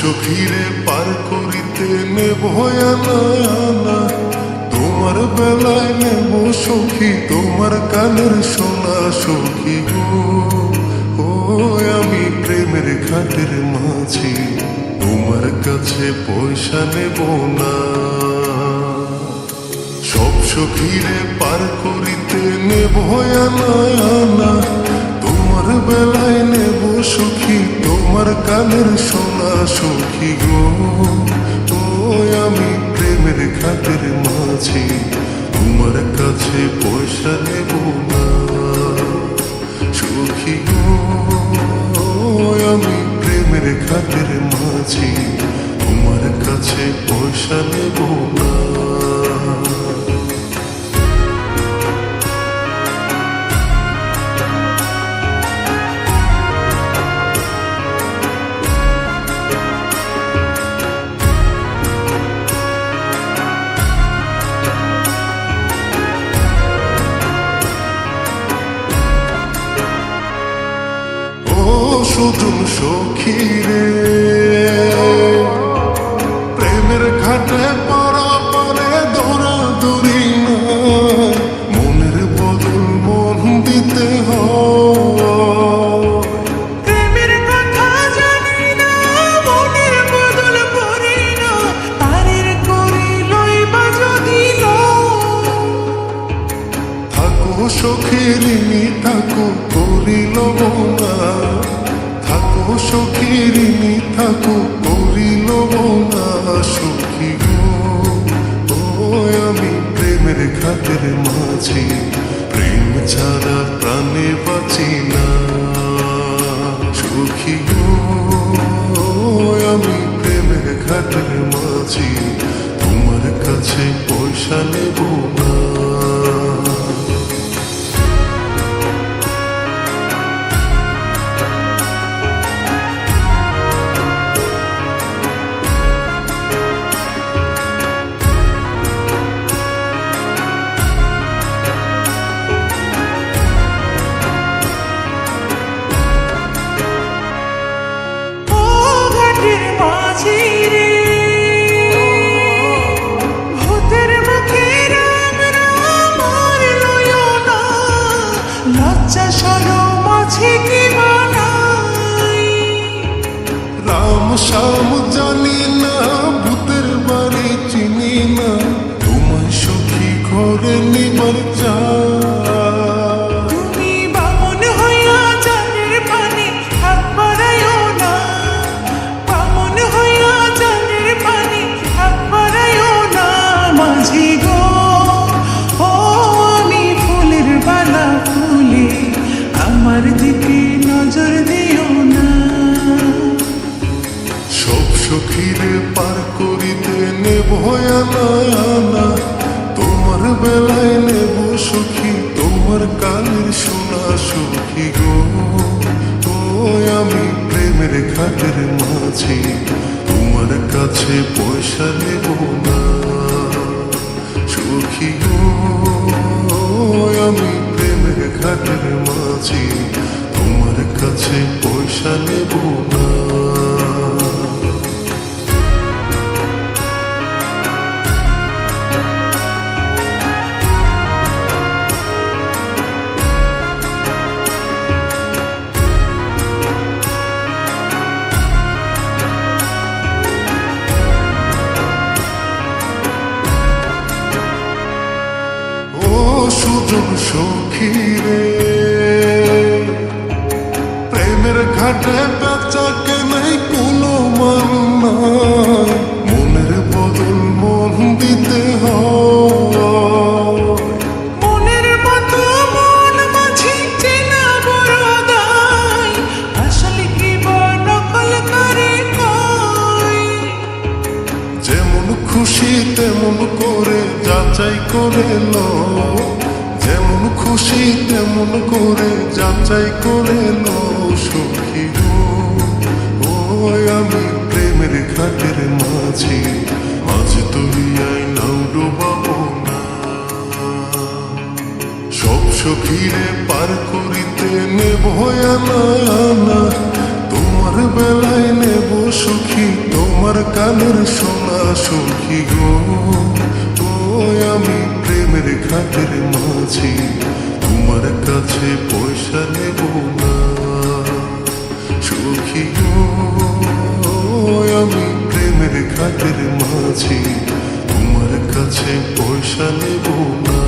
সখীরে পার করিতে নেব আনা আনা, তোমার বেলায় নেব সখী তোমার কানের সোনা সখী গো। ও আমি প্রেমের ঘাটের মাঝি, তোমার কাছে পয়সা নেব না। সব সখীরে পার করিতে নেব আনা আনা, তোমার বেলায় নেব সখী তোমার কানের সোনা সখী গো। ও আমি প্রেমের ঘাটের মাঝি, তোমার কাছে পয়সা নেব না সখী গো। আমি প্রেমের ঘাটের মাঝি, তোমার কাছে পয়সা নেব না। সুজন সখী রে, প্রেমের ঘাটে পড়া পরে দৌড়াদৌড়ি না, মনের বদল মন দিতে হয়। প্রেমের কথা জানি না, মনের বদল করি না, তারের করি লইবা যদি থাকো সখীরিনী থাকো করিল না, থাকো সখীরিনী থাকো করিল না সখী গো। ও আমি প্রেমের ঘাটের মাঝি, প্রেম ছাড়া প্রাণে বাঁচি না সখী গো। আমি প্রেমের ঘাটের মাঝি, তোমার কাছে পয়সা নেব না। রাম শ্যাম জানি না, ভূতের বাড়ি চিনি না, তোমায় সখী ঘরে নিবার চা। তুমি বামন হইয়া জানের পানি হাত বাড়াইও না, বামন হইয়া জানের পানি হাত বাড়াইও না মাঝি গো। ও আমি ফুলের বালা ফুলে, আমার দিকে নজর দিও না। সব সখীরে পার করিতে নেব আনা আনা, তোমার বেলায় নেব সখী তোমার কানের সোনা সখী গো। ও আমি প্রেমের ঘাটের মাঝি, তোমার কাছে পয়সা নেব না সখী গো। আমি প্রেমের ঘাটের মাঝি, তোমার কাছে পয়সা নেব না। সুজন সখী রে, প্রেমের ঘাটে বেচা কেনাই কোনো মান নাই, মনের বদল মন দিতে হয়। মনের মতো মন মাঝি চেনা বড় দায়, আসলে কি নকল করে কয়। যেমন খুশি তেমন করে যাচাই করে লো, যেমন খুশি তেমন করে যাচাই করে লো সখী গো। ও আমি প্রেমের ঘাটের মাঝি, মাঝ তলিয়ায় নাও ডোবাবো না। সব সখীরে পার করিতে নেব আনা আনা, তোমার বেলায় নেব সখী তোমার কানের সোনা সখী গো, ও আমি প্রেমের ঘাটের মাঝি, তোমার কাছে পয়সা নেব না সখী গো, আমি প্রেমের ঘাটের মাঝি, তোমার কাছে পয়সা নেব না।